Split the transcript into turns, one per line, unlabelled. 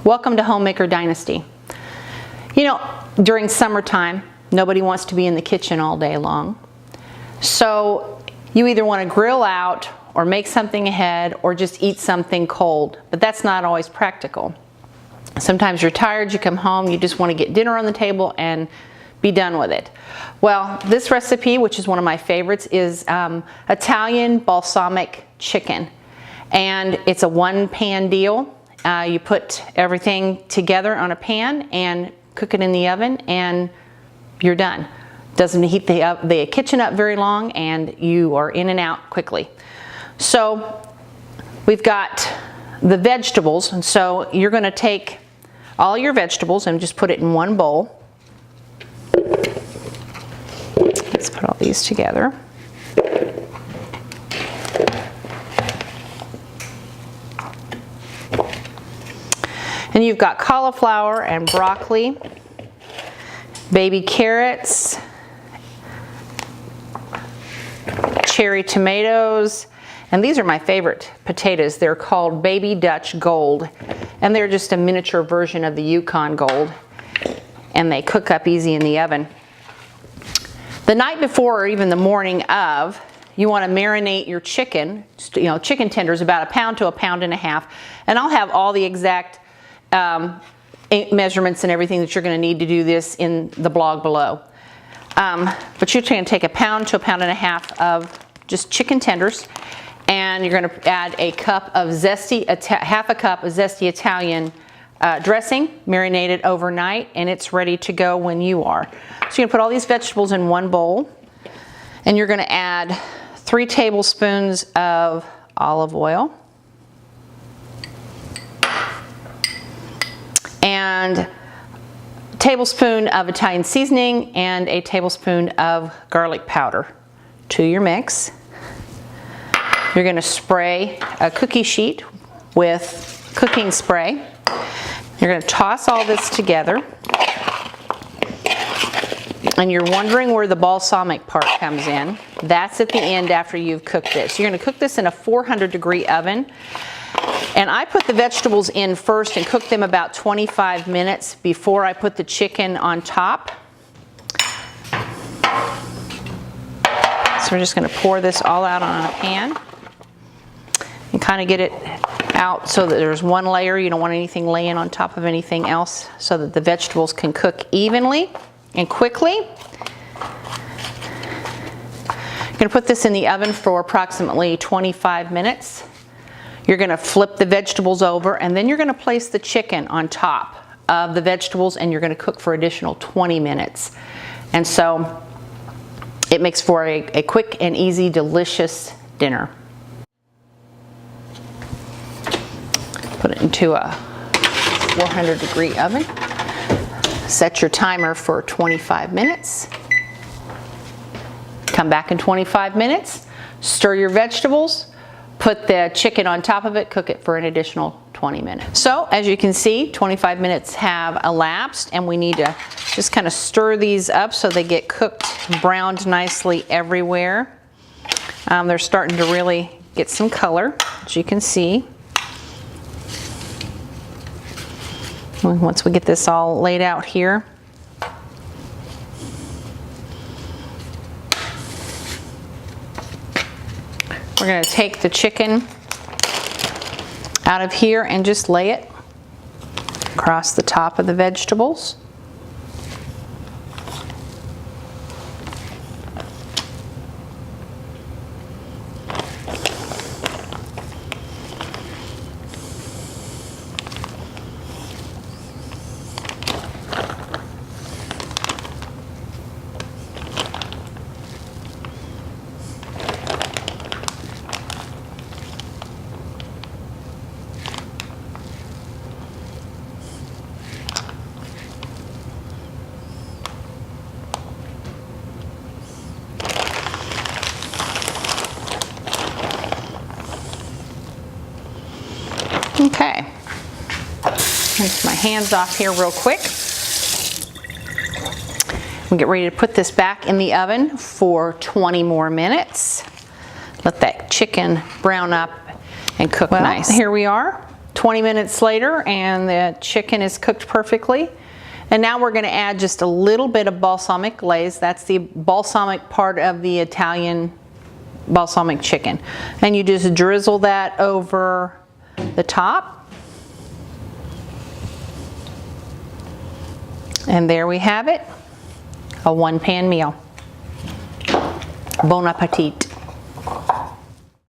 Welcome to Homemaker Dynasty. You know, during summertime, nobody wants to be in the kitchen all day long. So you either want to grill out or make something ahead or just eat something cold, but that's not always practical. Sometimes you're tired, you come home, you just want to get dinner on the table and be done with it. Well, this recipe, which is one of my favorites, is Italian balsamic chicken. And it's a one-pan deal. You put everything together on a pan and cook it in the oven and you're done. Doesn't heat the kitchen up very long and you are in and out quickly. So we've got the vegetables, and so you're going to take all your vegetables and just put it in one bowl. Let's put all these together. And you've got cauliflower and broccoli, baby carrots, cherry tomatoes, and these are my favorite potatoes. They're called Baby Dutch Gold, and they're just a miniature version of the Yukon Gold, and they cook up easy in the oven. The night before or even the morning of, you want to marinate your chicken. You know, chicken tenders about 1 pound to 1.5 pounds, and I'll have all the exact measurements and everything that you're going to need to do this in the blog below. But you're going to take 1 pound to 1.5 pounds of just chicken tenders, and you're going to add a cup of zesty, half a cup of zesty Italian dressing, marinated overnight, and it's ready to go when you are. So you're going to put all these vegetables in one bowl, and you're going to add 3 tablespoons of olive oil, and a tablespoon of Italian seasoning and a tablespoon of garlic powder to your mix. You're going to spray a cookie sheet with cooking spray. You're going to toss all this together. And you're wondering where the balsamic part comes in. That's at the end after you've cooked this. You're going to cook this in a 400-degree oven. And I put the vegetables in first and cook them about 25 minutes before I put the chicken on top. So we're just going to pour this all out on a pan and kind of get it out so that there's one layer. You don't want anything laying on top of anything else, so that the vegetables can cook evenly and quickly. You're going to put this in the oven for approximately 25 minutes. You're going to flip the vegetables over, and then you're going to place the chicken on top of the vegetables, and you're going to cook for additional 20 minutes. And so it makes for a quick and easy, delicious dinner. Put it into a 400-degree oven. Set your timer for 25 minutes. Come back in 25 minutes. Stir your vegetables. Put the chicken on top of it, cook it for an additional 20 minutes. So as you can see, 25 minutes have elapsed, and we need to just kind of stir these up so they get cooked, browned nicely everywhere. They're starting to really get some color, as you can see. Once we get this all laid out here, we're going to take the chicken out of here and just lay it across the top of the vegetables. Okay, rinse my hands off here real quick. We'll get ready to put this back in the oven for 20 more minutes. Let that chicken brown up and cook nice. Here we are, 20 minutes later and the chicken is cooked perfectly. And now we're going to add just a little bit of balsamic glaze. That's the balsamic part of the Italian balsamic chicken. And you just drizzle that over the top. And there we have it, a one-pan meal. Bon appetit.